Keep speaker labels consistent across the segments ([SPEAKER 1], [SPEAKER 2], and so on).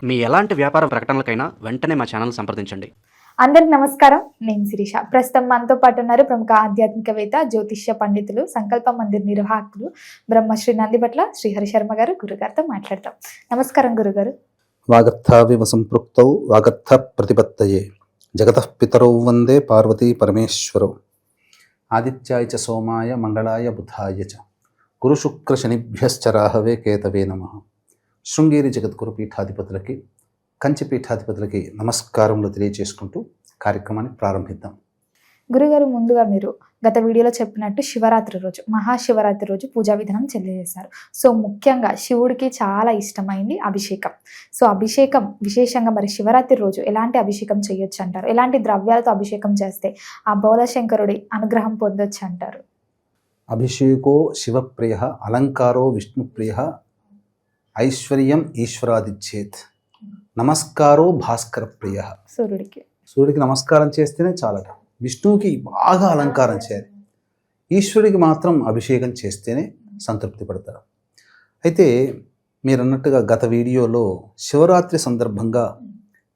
[SPEAKER 1] మీ ఎలాంటి వ్యాపార ప్రకటనలకైనా వెంటనే మా ఛానల్ సంప్రదించండి.
[SPEAKER 2] అందరికి నమస్కారం. నేను శిరీష. ప్రస్తుతం మనతో పాటు ఉన్నారు ప్రముఖ ఆధ్యాత్మికవేత్త, జ్యోతిష్య పండితులు, సంకల్ప మందిర్ నిర్వాహకులు బ్రహ్మశ్రీ నందిబట్ల శ్రీహరి శర్మ గారు. గురుగారితో మాట్లాడతాం. నమస్కారం గురుగారు.
[SPEAKER 3] వాగర్థావివ సంపృక్తౌ వాగర్థ ప్రతిపత్తయే జగతః పితరౌ వందే పార్వతీ పరమేశ్వరౌ. ఆదిత్యాయ చ సోమాయ మంగళాయ బుధాయ చ గురు శుక్ర శనిభ్యశ్చ రాహవే కేతవే నమః. శృంగేరి జగద్గురు పీఠాధిపతులకి, కంచి పీఠాధిపతులకి నమస్కారములు తెలియజేసుకుంటూ కార్యక్రమాన్ని ప్రారంభిద్దాం.
[SPEAKER 2] గురుగారు, ముందుగా మీరు గత వీడియోలో చెప్పినట్టు శివరాత్రి రోజు, మహాశివరాత్రి రోజు పూజా విధానం తెలియజేశారు. సో ముఖ్యంగా శివుడికి చాలా ఇష్టమైంది అభిషేకం. సో అభిషేకం విశేషంగా మరి శివరాత్రి రోజు ఎలాంటి అభిషేకం చేయొచ్చు అంటారు? ఎలాంటి ద్రవ్యాలతో అభిషేకం చేస్తే ఆ బౌలశంకరుడి అనుగ్రహం పొందొచ్చు అంటారు?
[SPEAKER 3] అభిషేకో శివప్రియ, అలంకారో విష్ణుప్రియ, ఐశ్వర్యం ఈశ్వరాదిచ్చేత్, నమస్కారో భాస్కర ప్రియ. సూర్యుడికి నమస్కారం చేస్తేనే చాలట. విష్ణువుకి బాగా అలంకారం చేయాలి, ఈశ్వరుడికి మాత్రం అభిషేకం చేస్తేనే సంతృప్తి పడతారు. అయితే మీరు అన్నట్టుగా గత వీడియోలో శివరాత్రి సందర్భంగా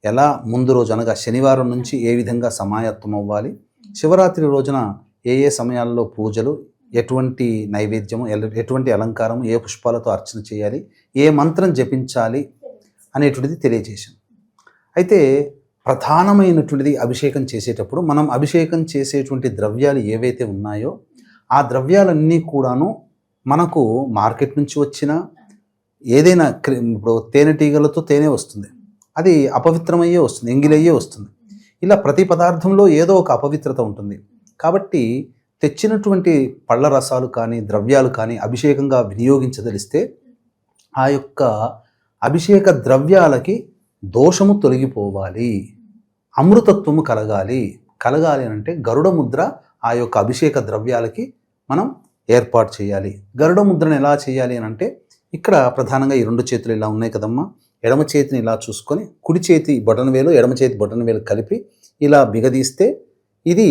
[SPEAKER 3] ఎలా ముందు రోజు అనగా శనివారం నుంచి ఏ విధంగా సమాయత్తం అవ్వాలి, శివరాత్రి రోజున ఏ ఏ సమయాల్లో పూజలు, ఎటువంటి నైవేద్యము, ఎటువంటి అలంకారం, ఏ పుష్పాలతో అర్చన చేయాలి, ఏ మంత్రం జపించాలి అనేటువంటిది తెలియజేశాం. అయితే ప్రధానమైనటువంటిది అభిషేకం చేసేటప్పుడు మనం అభిషేకం చేసేటువంటి ద్రవ్యాలు ఏవైతే ఉన్నాయో ఆ ద్రవ్యాలన్నీ కూడాను మనకు మార్కెట్ నుంచి వచ్చిన ఏదైనా ఇప్పుడు తేనెటీగలతో తేనె వస్తుంది, అది అపవిత్రమయ్యే వస్తుంది, ఎంగిలయ్యే వస్తుంది. ఇలా ప్రతి పదార్థంలో ఏదో ఒక అపవిత్రత ఉంటుంది. కాబట్టి తెచ్చినటువంటి పళ్ళ రసాలు కానీ ద్రవ్యాలు కానీ అభిషేకంగా వినియోగించదలిస్తే ఆ యొక్క అభిషేక ద్రవ్యాలకి దోషము తొలగిపోవాలి, అమృతత్వము కలగాలి అంటే గరుడ ముద్ర ఆ యొక్క అభిషేక ద్రవ్యాలకి మనం ఏర్పాటు చేయాలి. గరుడ ముద్రను ఎలా చేయాలి అని అంటే, ఇక్కడ ప్రధానంగా ఈ రెండు చేతులు ఇలా ఉన్నాయి కదమ్మా, ఎడమ చేతిని ఇలా చూసుకొని కుడి చేతి బొటనవేలు ఎడమ చేతి బొటనవేలు కలిపి ఇలా బిగదీస్తే ఇది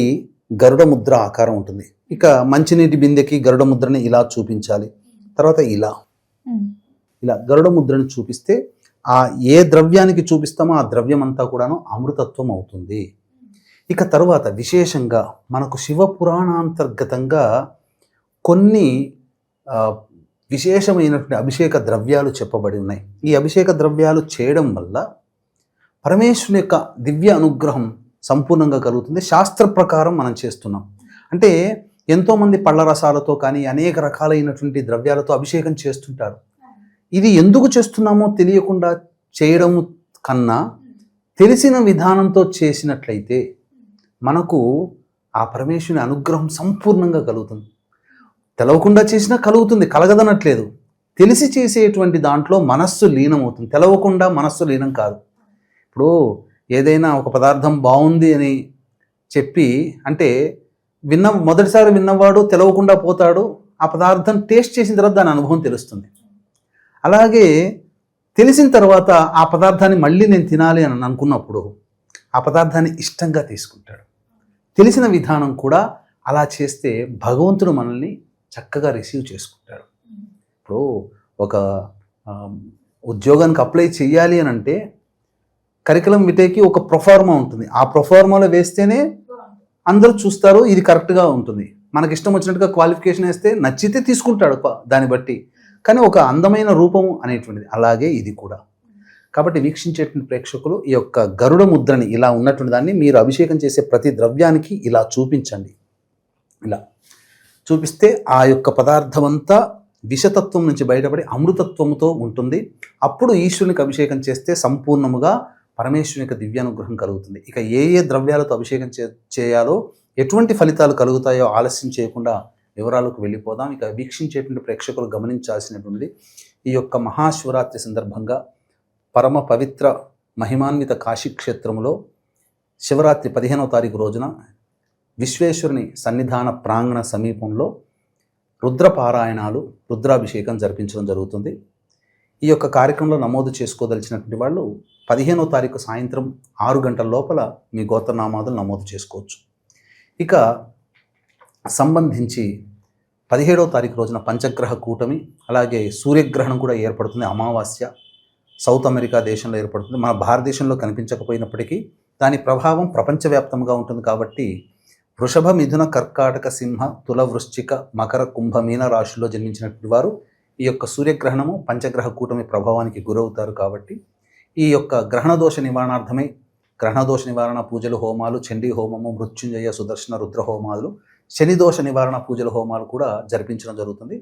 [SPEAKER 3] గరుడ ముద్ర ఆకారం ఉంటుంది. ఇక మంచినీటి బిందెకి గరుడ ముద్రని ఇలా చూపించాలి. తర్వాత ఇలా గరుడ ముద్రను చూపిస్తే ఆ ఏ ద్రవ్యానికి చూపిస్తామో ఆ ద్రవ్యం అంతా కూడాను అమృతత్వం అవుతుంది. ఇక తర్వాత విశేషంగా మనకు శివ పురాణాంతర్గతంగా కొన్ని విశేషమైనటువంటి అభిషేక ద్రవ్యాలు చెప్పబడి ఉన్నాయి. ఈ అభిషేక ద్రవ్యాలు చేయడం వల్ల పరమేశ్వరుని యొక్క దివ్య అనుగ్రహం సంపూర్ణంగా కలుగుతుంది. శాస్త్ర ప్రకారం మనం చేస్తున్నాం అంటే ఎంతోమంది పళ్ళ రసాలతో కానీ అనేక రకాలైనటువంటి ద్రవ్యాలతో అభిషేకం చేస్తుంటారు. ఇది ఎందుకు చేస్తున్నామో తెలియకుండా చేయడం కన్నా తెలిసిన విధానంతో చేసినట్లయితే మనకు ఆ పరమేశ్వరుని అనుగ్రహం సంపూర్ణంగా కలుగుతుంది. తెలవకుండా చేసినా కలుగుతుంది, కలగదనట్లేదు. తెలిసి చేసేటువంటి దాంట్లో మనస్సు లీనమవుతుంది, తెలవకుండా మనస్సు లీనం కాదు. ఇప్పుడు ఏదైనా ఒక పదార్థం బాగుంది అని చెప్పి అంటే మొదటిసారి విన్నవాడు తెలవకుండా పోతాడు, ఆ పదార్థం టేస్ట్ చేసిన తర్వాత దాని అనుభవం తెలుస్తుంది. అలాగే తెలిసిన తర్వాత ఆ పదార్థాన్ని మళ్ళీ నేను తినాలి అని అనుకున్నప్పుడు ఆ పదార్థాన్ని ఇష్టంగా తీసుకుంటాడు. తెలిసిన విధానం కూడా అలా చేస్తే భగవంతుడు మనల్ని చక్కగా రిసీవ్ చేసుకుంటాడు. ఇప్పుడు ఒక ఉద్యోగానికి అప్లై చేయాలి అని అంటే కరికులం విటేకి ఒక ప్రొఫార్మా ఉంటుంది. ఆ ప్రొఫార్మాలో వేస్తేనే అందరూ చూస్తారు, ఇది కరెక్ట్గా ఉంటుంది. మనకి ఇష్టం వచ్చినట్టుగా క్వాలిఫికేషన్ వేస్తే నచ్చితే తీసుకుంటాడు దాన్ని బట్టి. కానీ ఒక అందమైన రూపము అనేటువంటిది అలాగే ఇది కూడా. కాబట్టి వీక్షించేటువంటి ప్రేక్షకులు ఈ యొక్క గరుడ ముద్రని ఇలా ఉన్నటువంటి దాన్ని మీరు అభిషేకం చేసే ప్రతి ద్రవ్యానికి ఇలా చూపించండి. ఇలా చూపిస్తే ఆ యొక్క పదార్థం అంతా విషతత్వం నుంచి బయటపడి అమృతత్వంతో ఉంటుంది. అప్పుడు ఈశ్వరునికి అభిషేకం చేస్తే సంపూర్ణముగా పరమేశ్వరుని యొక్క దివ్యానుగ్రహం కలుగుతుంది. ఇక ఏ ఏ ద్రవ్యాలతో అభిషేకం చేయాలో, ఎటువంటి ఫలితాలు కలుగుతాయో ఆలస్యం చేయకుండా వివరాలకు వెళ్ళిపోదాం. ఇక వీక్షించేటువంటి ప్రేక్షకులు గమనించాల్సినటువంటిది, ఈ యొక్క మహాశివరాత్రి సందర్భంగా పరమ పవిత్ర మహిమాన్విత కాశీక్షేత్రంలో శివరాత్రి 15వ తారీఖు రోజున విశ్వేశ్వరుని సన్నిధాన ప్రాంగణ సమీపంలో రుద్రపారాయణాలు, రుద్రాభిషేకం జరిపించడం జరుగుతుంది. ఈ యొక్క కార్యక్రమంలో నమోదు చేసుకోదలిచినటువంటి వాళ్ళు 15వ తారీఖు సాయంత్రం 6 గంటల లోపల మీ గోత్రనామాదులు నమోదు చేసుకోవచ్చు. ఇక సంబంధించి 17వ తారీఖు రోజున పంచగ్రహ కూటమి, అలాగే సూర్యగ్రహణం కూడా ఏర్పడుతుంది. అమావాస్య సౌత్ అమెరికా దేశంలో ఏర్పడుతుంది. మన భారతదేశంలో కనిపించకపోయినప్పటికీ దాని ప్రభావం ప్రపంచవ్యాప్తంగా ఉంటుంది. కాబట్టి వృషభ, మిథున, కర్కాటక, సింహ, తుల, వృశ్చిక, మకర, కుంభ, మీన రాశుల్లో జన్మించినటువంటి వారు ఈ యొక్క సూర్యగ్రహణము పంచగ్రహ కూటమి ప్రభావానికి గురవుతారు. కాబట్టి ఈ యొక్క గ్రహణ దోష నివారణార్థమై గ్రహణ దోష నివారణ పూజలు, హోమాలు, చండీ హోమము, మృత్యుంజయ, సుదర్శన, రుద్ర హోమాలు, శని దోష నివారణ పూజల హోమాలు కూడా జరిపించడం జరుగుతుంది.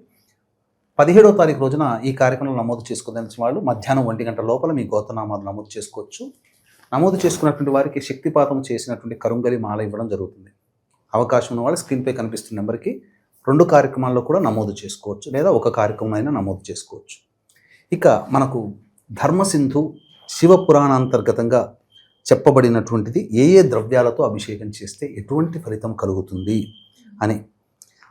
[SPEAKER 3] 17వ తారీఖు రోజున ఈ కార్యక్రమంలో నమోదు చేసుకోదలిచిన వాళ్ళు మధ్యాహ్నం 1 గంట లోపల మీ గోత్రనామాలు నమోదు చేసుకోవచ్చు. నమోదు చేసుకున్నటువంటి వారికి శక్తిపాతం చేసినటువంటి కరుంగలి మాల ఇవ్వడం జరుగుతుంది. అవకాశం ఉన్న వాళ్ళు స్క్రీన్పై కనిపిస్తున్న నెంబర్కి 2 కార్యక్రమాల్లో కూడా నమోదు చేసుకోవచ్చు, లేదా ఒక కార్యక్రమం అయినా నమోదు చేసుకోవచ్చు. ఇక మనకు ధర్మసింధు శివ పురాణాంతర్గతంగా చెప్పబడినటువంటిది ఏ ఏ ద్రవ్యాలతో అభిషేకం చేస్తే ఎటువంటి ఫలితం కలుగుతుంది అని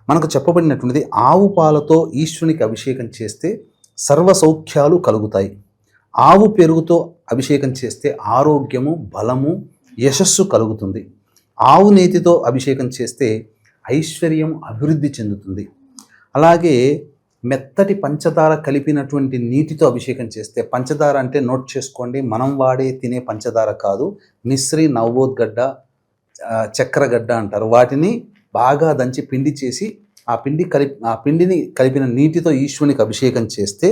[SPEAKER 3] మనకు చెప్పబడినటువంటిది. ఆవు పాలతో ఈశ్వరునికి అభిషేకం చేస్తే సర్వ సౌఖ్యాలు కలుగుతాయి. ఆవు పెరుగుతో అభిషేకం చేస్తే ఆరోగ్యము, బలము, యశస్సు కలుగుతుంది. ఆవు నేతితో అభిషేకం చేస్తే ఐశ్వర్యం అభివృద్ధి చెందుతుంది. అలాగే మెత్తటి పంచదార కలిపినటువంటి నీటితో అభిషేకం చేస్తే, పంచదార అంటే నోట్ చేసుకోండి, మనం వాడే తినే పంచదార కాదు, మిశ్రి, నవోద్గడ్డ, చక్కెరగడ్డ అంటారు. వాటిని బాగా దంచి పిండి చేసి ఆ పిండిని కలిపిన నీటితో ఈశ్వరునికి అభిషేకం చేస్తే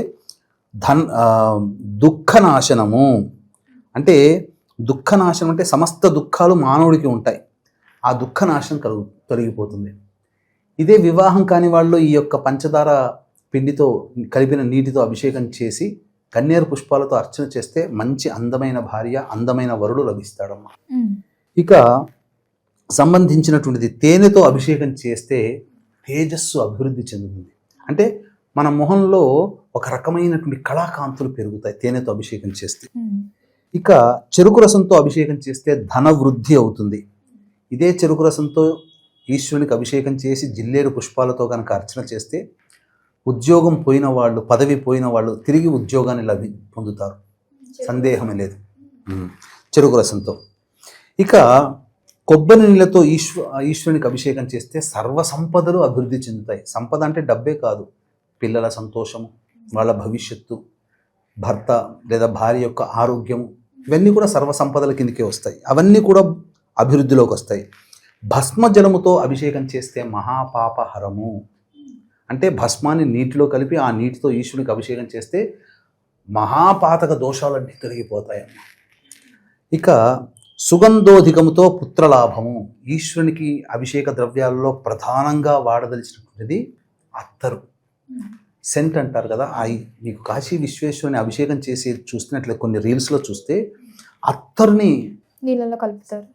[SPEAKER 3] దుఃఖనాశనము అంటే దుఃఖనాశనం అంటే సమస్త దుఃఖాలు మానవుడికి ఉంటాయి. ఆ దుఃఖనాశనం తొలగిపోతుంది. ఇదే వివాహం కాని వాళ్ళు ఈ యొక్క పంచదార పిండితో కలిపిన నీటితో అభిషేకం చేసి కన్నేరు పుష్పాలతో అర్చన చేస్తే మంచి అందమైన భార్య, అందమైన వరుడు లభిస్తాడమ్మా. ఇక సంబంధించినటువంటిది తేనెతో అభిషేకం చేస్తే తేజస్సు అభివృద్ధి చెందుతుంది. అంటే మన మొహంలో ఒక రకమైనటువంటి కళాకాంతులు పెరుగుతాయి తేనెతో అభిషేకం చేస్తే. ఇక చెరుకు రసంతో అభిషేకం చేస్తే ధన వృద్ధి అవుతుంది. ఇదే చెరుకు రసంతో ఈశ్వరునికి అభిషేకం చేసి జిల్లేడు పుష్పాలతో కనుక అర్చన చేస్తే ఉద్యోగం పోయిన వాళ్ళు, పదవి పోయిన వాళ్ళు తిరిగి ఉద్యోగాన్ని పొందుతారు, సందేహమే లేదు చెరుకు రసంతో. ఇక కొబ్బరి నీళ్ళతో ఈశ్వరునికి అభిషేకం చేస్తే సర్వ సంపదలు అభివృద్ధి చెందుతాయి. సంపద అంటే డబ్బే కాదు, పిల్లల సంతోషము, వాళ్ళ భవిష్యత్తు, భర్త లేదా భార్య యొక్క ఆరోగ్యము, ఇవన్నీ కూడా సర్వ సంపదల కిందకే వస్తాయి. అవన్నీ కూడా అభివృద్ధిలోకి వస్తాయి. భస్మ జలముతో అభిషేకం చేస్తే మహాపాపహరము అంటే భస్మాన్ని నీటిలో కలిపి ఆ నీటితో ఈశ్వరునికి అభిషేకం చేస్తే మహాపాతక దోషాలన్నీ తొలగిపోతాయమ్మ. ఇక సుగంధోధికముతో పుత్రలాభము. ఈశ్వరునికి అభిషేక ద్రవ్యాలలో ప్రధానంగా వాడదలిచినటువంటిది అత్తరు, సెంట్ అంటారు కదా. మీకు కాశీ విశ్వేశ్వరుని అభిషేకం చేసి చూస్తున్నట్లయితే కొన్ని రీల్స్లో చూస్తే అత్తరుని
[SPEAKER 2] నీళ్ళలో కలుపుతారు.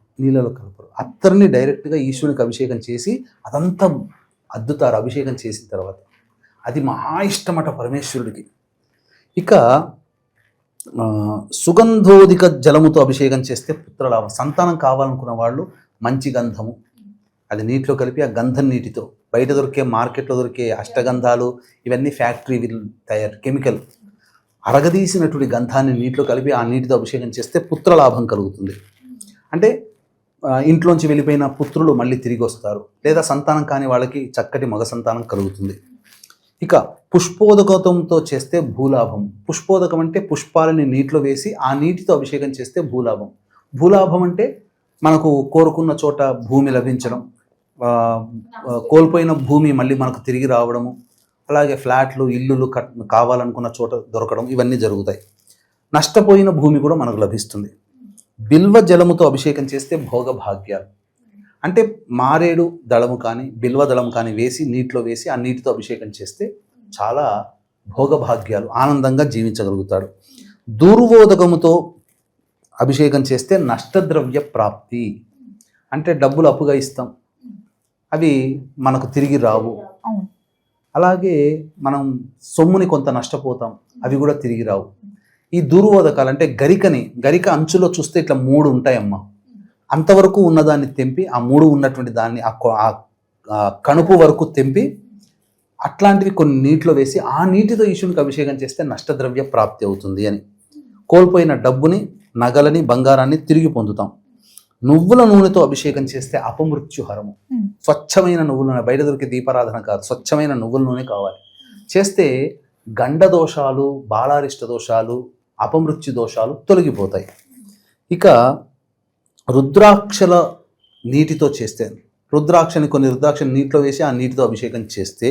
[SPEAKER 3] అత్తరుని డైరెక్ట్గా ఈశ్వరునికి అభిషేకం చేసి అదంతా అద్దుతారు అభిషేకం చేసిన తర్వాత. అది మహా ఇష్టమట పరమేశ్వరుడికి. ఇక సుగంధోధిక జలముతో అభిషేకం చేస్తే పుత్రలాభం. సంతానం కావాలనుకున్న వాళ్ళు మంచి గంధము అది నీటిలో కలిపి ఆ గంధం నీటితో, బయట దొరికే మార్కెట్లో దొరికే అష్టగంధాలు ఇవన్నీ ఫ్యాక్టరీ తయారు కెమికల్, అరగదీసినటువంటి గంధాన్ని నీటిలో కలిపి ఆ నీటితో అభిషేకం చేస్తే పుత్రలాభం కలుగుతుంది. అంటే ఇంట్లోంచి వెళ్ళిపోయిన పుత్రులు మళ్ళీ తిరిగి వస్తారు, లేదా సంతానం కాని వాళ్ళకి చక్కటి మగ సంతానం కలుగుతుంది. ఇక పుష్పోదకంతో చేస్తే భూలాభం. పుష్పోదకం అంటే పుష్పాలని నీటిలో వేసి ఆ నీటితో అభిషేకం చేస్తే భూలాభం. భూలాభం అంటే మనకు కోరుకున్న చోట భూమి లభించడం, కోల్పోయిన భూమి మళ్ళీ మనకు తిరిగి రావడము, అలాగే ఫ్లాట్లు, ఇల్లులు కావాలనుకున్న చోట దొరకడం, ఇవన్నీ జరుగుతాయి. నష్టపోయిన భూమి కూడా మనకు లభిస్తుంది. బిల్వ జలముతో అభిషేకం చేస్తే భోగభాగ్యాలు అంటే మారేడు దళము కానీ బిల్వ దళము కానీ వేసి నీటిలో వేసి ఆ నీటితో అభిషేకం చేస్తే చాలా భోగభాగ్యాలు, ఆనందంగా జీవించగలుగుతాడు. దూర్వోదకముతో అభిషేకం చేస్తే నష్టద్రవ్య ప్రాప్తి అంటే డబ్బులు అప్పుగా ఇస్తాం, అవి మనకు తిరిగి రావు. అలాగే మనం సొమ్ముని కొంత నష్టపోతాం, అవి కూడా తిరిగి రావు. ఈ దూర్వోదకాలు అంటే గరిక అంచులో చూస్తే ఇట్లా 3 ఉంటాయమ్మా. అంతవరకు ఉన్నదాన్ని తెంపి ఆ 3 ఉన్నటువంటి దాన్ని ఆ కణుపు వరకు తెంపి అట్లాంటివి కొన్ని నీటిలో వేసి ఆ నీటితో ఈశ్వరునికి అభిషేకం చేస్తే నష్టద్రవ్య ప్రాప్తి అవుతుంది అని. కోల్పోయిన డబ్బుని, నగలని, బంగారాన్ని తిరిగి పొందుతాం. నువ్వుల నూనెతో అభిషేకం చేస్తే అపమృత్యుహరము. స్వచ్ఛమైన నువ్వుల నూనె, బయట దొరికే దీపారాధన కాదు, స్వచ్ఛమైన నువ్వుల నూనె కావాలి. చేస్తే గండ దోషాలు, బాలారిష్ట దోషాలు, అపమృత్యు దోషాలు తొలగిపోతాయి. ఇక రుద్రాక్షల నీటితో చేస్తే, కొన్ని రుద్రాక్షని నీటిలో వేసి ఆ నీటితో అభిషేకం చేస్తే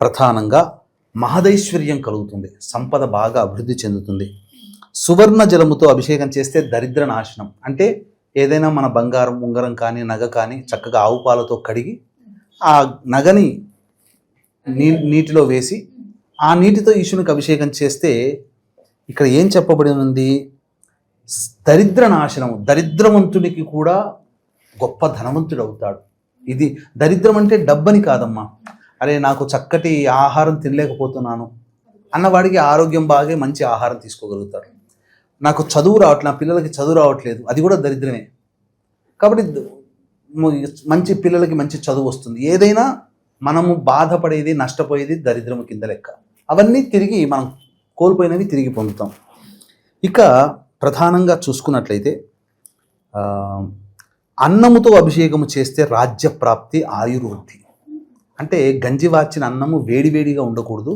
[SPEAKER 3] ప్రధానంగా మహదైశ్వర్యం కలుగుతుంది, సంపద బాగా అభివృద్ధి చెందుతుంది. సువర్ణ జలముతో అభిషేకం చేస్తే దరిద్ర నాశనం. అంటే ఏదైనా మన బంగారం, ఉంగరం కానీ నగ కానీ చక్కగా ఆవు పాలతో కడిగి ఆ నగని నీటిలో వేసి ఆ నీటితో ఈశ్వరునికి అభిషేకం చేస్తే ఇక్కడ ఏం చెప్పబడి ఉంది? దరిద్ర నాశనము, దరిద్రవంతుడికి కూడా గొప్ప ధనవంతుడు అవుతాడు. ఇది దరిద్రం అంటే డబ్బని కాదమ్మా. అరే నాకు చక్కటి ఆహారం తినలేకపోతున్నాను అన్నవాడికి ఆరోగ్యం బాగా మంచి ఆహారం తీసుకోగలుగుతాడు. నాకు చదువు రావట్లేదు, నా పిల్లలకి చదువు రావట్లేదు, అది కూడా దరిద్రమే. కాబట్టి మంచి పిల్లలకి మంచి చదువు వస్తుంది. ఏదైనా మనము బాధపడేది, నష్టపోయేది దరిద్రము కింద లెక్క. అవన్నీ తిరిగి మనం కోల్పోయినవి తిరిగి పొందుతాం. ఇక ప్రధానంగా చూసుకున్నట్లయితే అన్నముతో అభిషేకము చేస్తే రాజ్యప్రాప్తి, ఆయుర్వృద్ధి. అంటే గంజి వార్చిన అన్నము వేడివేడిగా ఉండకూడదు,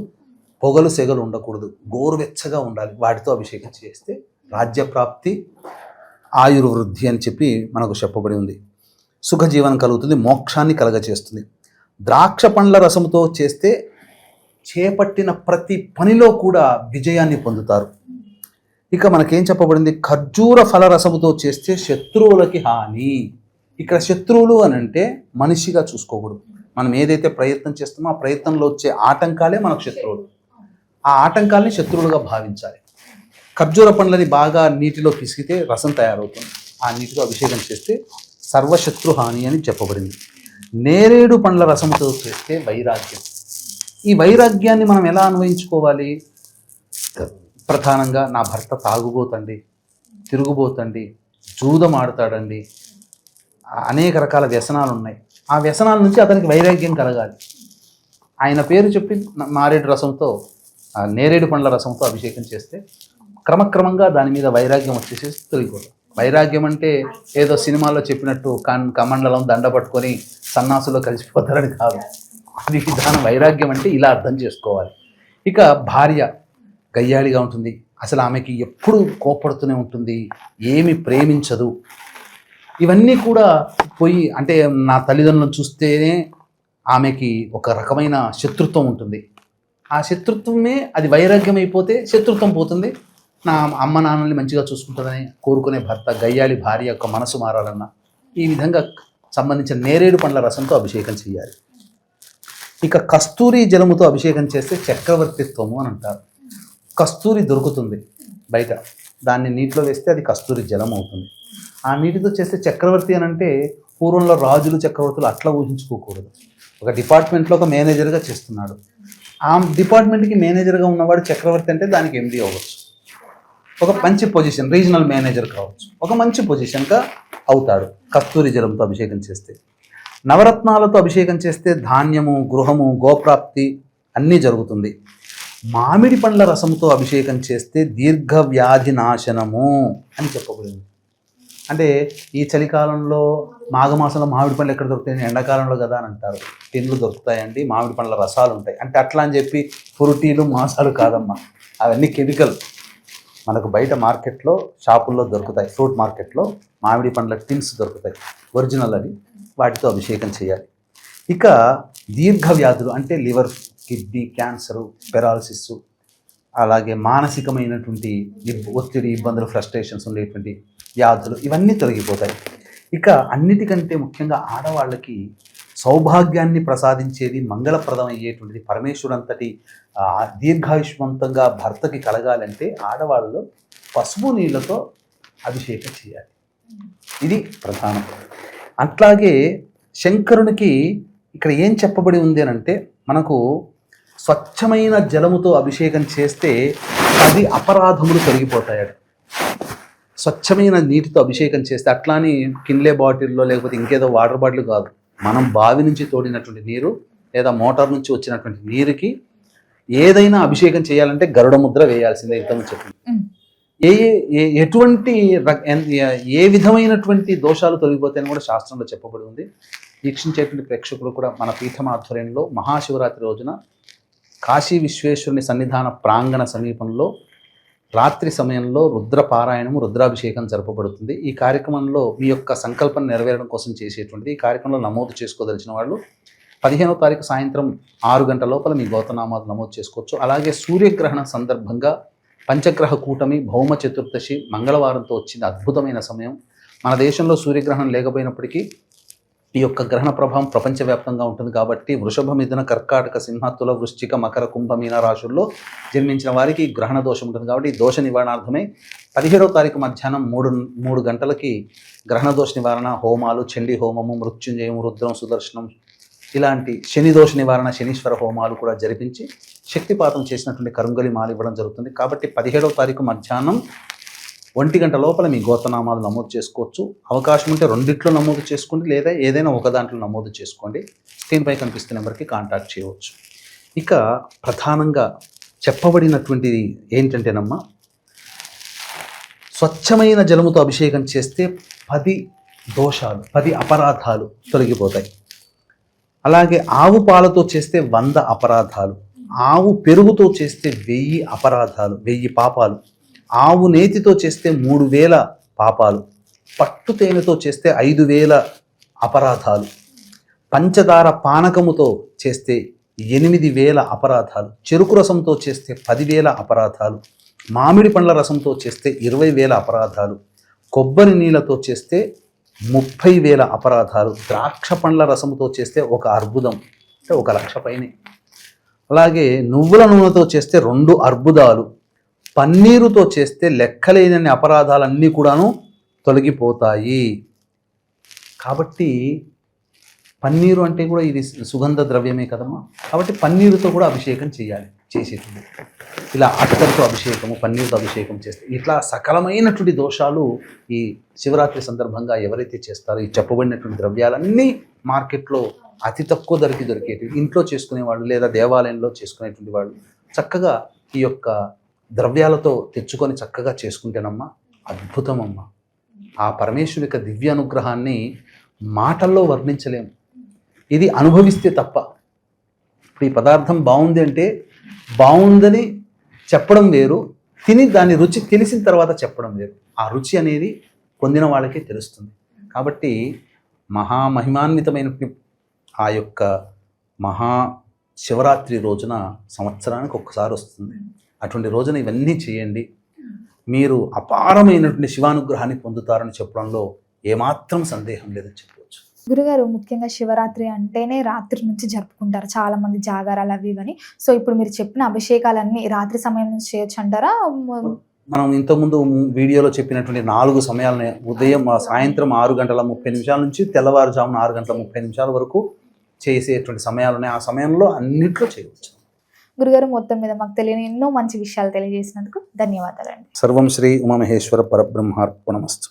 [SPEAKER 3] పొగలు సెగలు ఉండకూడదు, గోరువెచ్చగా ఉండాలి. వాటితో అభిషేకం చేస్తే రాజ్యప్రాప్తి, ఆయుర్వృద్ధి అని చెప్పి మనకు చెప్పబడి ఉంది. సుఖజీవనం కలుగుతుంది, మోక్షాన్ని కలగచేస్తుంది. ద్రాక్ష పండ్ల రసముతో చేస్తే చేపట్టిన ప్రతి పనిలో కూడా విజయాన్ని పొందుతారు. ఇక మనకేం చెప్పబడింది? ఖర్జూర ఫల రసముతో చేస్తే శత్రువులకి హాని. ఇక్కడ శత్రువులు అని అంటే మనిషిగా చూసుకోకూడదు. మనం ఏదైతే ప్రయత్నం చేస్తామో ఆ ప్రయత్నంలో వచ్చే ఆటంకాలే మనకు శత్రువులు. ఆ ఆటంకాలని శత్రువులుగా భావించాలి. ఖర్జూర పండ్లని బాగా నీటిలో పిసికితే రసం తయారవుతుంది. ఆ నీటితో అభిషేకం చేస్తే సర్వశత్రు హాని అని చెప్పబడింది. నేరేడు పండ్ల రసంతో చేస్తే వైరాగ్యం. ఈ వైరాగ్యాన్ని మనం ఎలా అన్వయించుకోవాలి? ప్రధానంగా నా భర్త తాగుబోతండి, తిరుగుబోతండి, జూదం ఆడతాడండి, అనేక రకాల వ్యసనాలు ఉన్నాయి. ఆ వ్యసనాల నుంచి అతనికి వైరాగ్యం కలగాలి. ఆయన పేరు చెప్పి మారేడు రసంతో, నేరేడు పండ్ల రసంతో అభిషేకం చేస్తే క్రమక్రమంగా దాని మీద వైరాగ్యం వచ్చేసి తొలగిపోతాం. వైరాగ్యం అంటే ఏదో సినిమాల్లో చెప్పినట్టు కమండలం దండ పట్టుకొని సన్నాసులో కలిసిపోతారని కాదు. అది విధానం. వైరాగ్యం అంటే ఇలా అర్థం చేసుకోవాలి. ఇక భార్య గయ్యాళిగా ఉంటుంది, అసలు ఆమెకి ఎప్పుడు కోపడుతూనే ఉంటుంది, ఏమి ప్రేమించదు. ఇవన్నీ కూడా పోయి, అంటే నా తల్లిదండ్రులను చూస్తేనే ఆమెకి ఒక రకమైన శత్రుత్వం ఉంటుంది. ఆ శత్రుత్వమే అది వైరాగ్యం అయిపోతే శత్రుత్వం పోతుంది. నా అమ్మ నాన్నల్ని మంచిగా చూసుకుంటుందని కోరుకునే భర్త, గయ్యాళి భార్య యొక్క మనసు మారాలన్నా ఈ విధంగా సంబంధించిన నేరేడు పండ్ల రసంతో అభిషేకం చేయాలి. ఇక కస్తూరి జలముతో అభిషేకం చేస్తే చక్రవర్తిత్వము అని అంటారు. కస్తూరి దొరుకుతుంది బయట, దాన్ని నీటిలో వేస్తే అది కస్తూరి జలం అవుతుంది. ఆ నీటితో చేస్తే చక్రవర్తి అని అంటే పూర్వంలో రాజులు, చక్రవర్తులు అట్లా ఊహించుకోకూడదు. ఒక డిపార్ట్మెంట్లో ఒక మేనేజర్గా చేస్తున్నాడు, ఆ డిపార్ట్మెంట్కి మేనేజర్గా ఉన్నవాడు చక్రవర్తి అంటే దానికి ఎండీ అవ్వచ్చు. ఒక మంచి పొజిషన్, రీజనల్ మేనేజర్ కావచ్చు, ఒక మంచి పొజిషన్గా అవుతాడు కస్తూరి జలంతో అభిషేకం చేస్తే. నవరత్నాలతో అభిషేకం చేస్తే ధాన్యము, గృహము, గోప్రాప్తి అన్నీ జరుగుతుంది. మామిడి పండ్ల రసంతో అభిషేకం చేస్తే దీర్ఘ వ్యాధి నాశనము అని చెప్పబడింది. అంటే ఈ చలికాలంలో మాఘమాసంలో మామిడి పండ్లు ఎక్కడ దొరుకుతాయి? ఎండాకాలంలో కదా అని అంటారు. టిన్లు దొరుకుతాయండి, మామిడి పండ్ల రసాలు ఉంటాయి అంటే అట్లా అని చెప్పి ఫ్రూటీలు, మాసాలు కాదమ్మా, అవన్నీ కెమికల్. మనకు బయట మార్కెట్లో, షాపుల్లో దొరుకుతాయి. ఫ్రూట్ మార్కెట్లో మామిడి పండ్ల టిన్స్ దొరుకుతాయి, ఒరిజినల్ అవి. వాటితో అభిషేకం చేయాలి. ఇక దీర్ఘ వ్యాధులు అంటే లివర్, కిడ్నీ, క్యాన్సరు, పెరాలసిస్, అలాగే మానసికమైనటువంటి ఒత్తిడి, ఇబ్బందులు, ఫ్రస్ట్రేషన్స్ ఉండేటువంటి వ్యాధులు ఇవన్నీ తొలగిపోతాయి. ఇక అన్నిటికంటే ముఖ్యంగా ఆడవాళ్ళకి సౌభాగ్యాన్ని ప్రసాదించేది, మంగళప్రదం అయ్యేటువంటిది, పరమేశ్వరుడంతటి దీర్ఘాయుష్మంతంగా భర్తకి కలగాలంటే ఆడవాళ్ళలో పసుపు నీళ్ళతో అభిషేకం చేయాలి. ఇది ప్రధానం. అట్లాగే శంకరునికి ఇక్కడ ఏం చెప్పబడి ఉంది అని అంటే, మనకు స్వచ్ఛమైన జలముతో అభిషేకం చేస్తే 10 అపరాధములు తొలగిపోతాయట. స్వచ్ఛమైన నీటితో అభిషేకం చేస్తే, అట్లాని కిన్లే బాటిల్లో లేకపోతే ఇంకేదో వాటర్ బాటిల్ కాదు, మనం బావి నుంచి తోడినటువంటి నీరు లేదా మోటార్ నుంచి వచ్చినటువంటి నీరుకి ఏదైనా అభిషేకం చేయాలంటే గరుడ ముద్ర వేయాల్సిందే. ఇంతకు చెప్పింది ఎటువంటి ఏ విధమైనటువంటి దోషాలు తొలగిపోతాయని కూడా శాస్త్రంలో చెప్పబడి ఉంది. వీక్షించేటువంటి ప్రేక్షకులు కూడా మన పీఠం ఆధ్వర్యంలో మహాశివరాత్రి రోజున కాశీ విశ్వేశ్వరుని సన్నిధాన ప్రాంగణ సమీపంలో రాత్రి సమయంలో రుద్ర పారాయణము, రుద్రాభిషేకం జరపబడుతుంది. ఈ కార్యక్రమంలో మీ యొక్క సంకల్పం నెరవేరడం కోసం చేసేటువంటిది. ఈ కార్యక్రమంలో నమోదు చేసుకోదలిచిన వాళ్ళు 15వ తారీఖు సాయంత్రం 6 గంటల లోపల మీ గోత్రనామాలు నమోదు చేసుకోవచ్చు. అలాగే సూర్యగ్రహణం సందర్భంగా పంచగ్రహ కూటమి భౌమ చతుర్దశి మంగళవారంతో వచ్చింది. అద్భుతమైన సమయం. మన దేశంలో సూర్యగ్రహణం లేకపోయినప్పటికీ ఈ యొక్క గ్రహణ ప్రభావం ప్రపంచవ్యాప్తంగా ఉంటుంది కాబట్టి వృషభ, మిథున, కర్కాటక, సింహ, తుల, వృశ్చిక, మకర, కుంభ, మీన రాశుల్లో జన్మించిన వారికి గ్రహణ దోషం ఉంటుంది కాబట్టి ఈ దోష నివారణార్థమై 17వ తారీఖు మధ్యాహ్నం 3 గంటలకి గ్రహణ దోష నివారణ హోమాలు, చండీ హోమము, మృత్యుంజయం, రుద్రం, సుదర్శనం ఇలాంటి శని దోష నివారణ, శనీశ్వర హోమాలు కూడా జరిపించి శక్తిపాతం చేసినటువంటి కరుంగలి మాల ఇవ్వడం జరుగుతుంది. కాబట్టి 17వ తారీఖు మధ్యాహ్నం 1 గంట లోపల మీ గోత్రనామాలు నమోదు చేసుకోవచ్చు. అవకాశం ఉంటే రెండిట్లో నమోదు చేసుకోండి, లేదా ఏదైనా ఒక దాంట్లో నమోదు చేసుకోండి. స్క్రీన్పై కనిపిస్తున్న నెంబర్కి కాంటాక్ట్ చేయవచ్చు. ఇక ప్రధానంగా చెప్పబడినటువంటిది ఏంటంటేనమ్మా, స్వచ్ఛమైన జలముతో అభిషేకం చేస్తే 10 దోషాలు, 10 అపరాధాలు తొలగిపోతాయి. అలాగే ఆవు పాలతో చేస్తే 100 అపరాధాలు, ఆవు పెరుగుతో చేస్తే 1000 అపరాధాలు, 1000 పాపాలు, ఆవు నేతితో చేస్తే 3000 పాపాలు, పట్టు తేనెతో చేస్తే 5000 అపరాధాలు, పంచదార పానకముతో చేస్తే 8000 అపరాధాలు, చెరుకు రసంతో చేస్తే 10,000 అపరాధాలు, మామిడి పండ్ల రసంతో చేస్తే 20,000 అపరాధాలు, కొబ్బరి నీళ్ళతో చేస్తే 30,000 అపరాధాలు, ద్రాక్ష పండ్ల రసంతో చేస్తే 1 అర్బుదం అంటే 1,00,000 పైనే. అలాగే నువ్వుల నూనెతో చేస్తే 2 అర్బుదాలు, పన్నీరుతో చేస్తే లెక్కలేనన్ని అపరాధాలన్నీ కూడాను తొలగిపోతాయి. కాబట్టి పన్నీరు అంటే కూడా ఇది సుగంధ ద్రవ్యమే కదమ్మా. కాబట్టి పన్నీరుతో కూడా అభిషేకం చేయాలి. చేసేటువంటి ఇలా అత్తరుతో అభిషేకము, పన్నీరుతో అభిషేకం చేస్తే ఇట్లా సకలమైనటువంటి దోషాలు ఈ శివరాత్రి సందర్భంగా ఎవరైతే చేస్తారో ఈ చెప్పబడినటువంటి ద్రవ్యాలన్నీ మార్కెట్లో అతి తక్కువ ధరకి దొరికేవి. ఇంట్లో చేసుకునేవాళ్ళు లేదా దేవాలయంలో చేసుకునేటువంటి వాళ్ళు చక్కగా ఈ యొక్క ద్రవ్యాలతో తెచ్చుకొని చక్కగా చేసుకుంటేనమ్మా అద్భుతమమ్మా. ఆ పరమేశ్వరి యొక్క దివ్య అనుగ్రహాన్ని మాటల్లో వర్ణించలేము. ఇది అనుభవిస్తే తప్ప. ఇప్పుడు ఈ పదార్థం బాగుంది అంటే బాగుందని చెప్పడం వేరు, తిని దాని రుచి తెలిసిన తర్వాత చెప్పడం వేరు. ఆ రుచి అనేది పొందిన వాళ్ళకే తెలుస్తుంది. కాబట్టి మహామహిమాన్వితమైనటువంటి ఆ యొక్క మహా శివరాత్రి రోజున సంవత్సరానికి ఒక్కసారి వస్తుంది. అటువంటి రోజున ఇవన్నీ చేయండి. మీరు అపారమైనటువంటి శివానుగ్రహాన్ని పొందుతారని చెప్పడంలో ఏమాత్రం సందేహం లేదని చెప్పవచ్చు.
[SPEAKER 2] గురుగారు, ముఖ్యంగా శివరాత్రి అంటేనే రాత్రి నుంచి జరుపుకుంటారు చాలా మంది, జాగారాలు అవి ఇవని. సో ఇప్పుడు మీరు చెప్పిన అభిషేకాలన్నీ రాత్రి సమయం నుంచి చేయొచ్చు అంటారా?
[SPEAKER 3] మనం ఇంతకుముందు వీడియోలో చెప్పినటువంటి 4 సమయాలని ఉదయం సాయంత్రం 6:30 నుంచి తెల్లవారుజామున 6:30 వరకు చేసేటువంటి సమయాలు ఉన్నాయి. ఆ సమయంలో అన్నిట్లో చేయవచ్చు.
[SPEAKER 2] గురుగారు, మొత్తం మీద మాకు తెలియని ఎన్నో మంచి విషయాలు తెలియజేసినందుకు ధన్యవాదాలండి.
[SPEAKER 3] సర్వం శ్రీ ఉమామహేశ్వర పరబ్రహ్మార్పణమస్తు.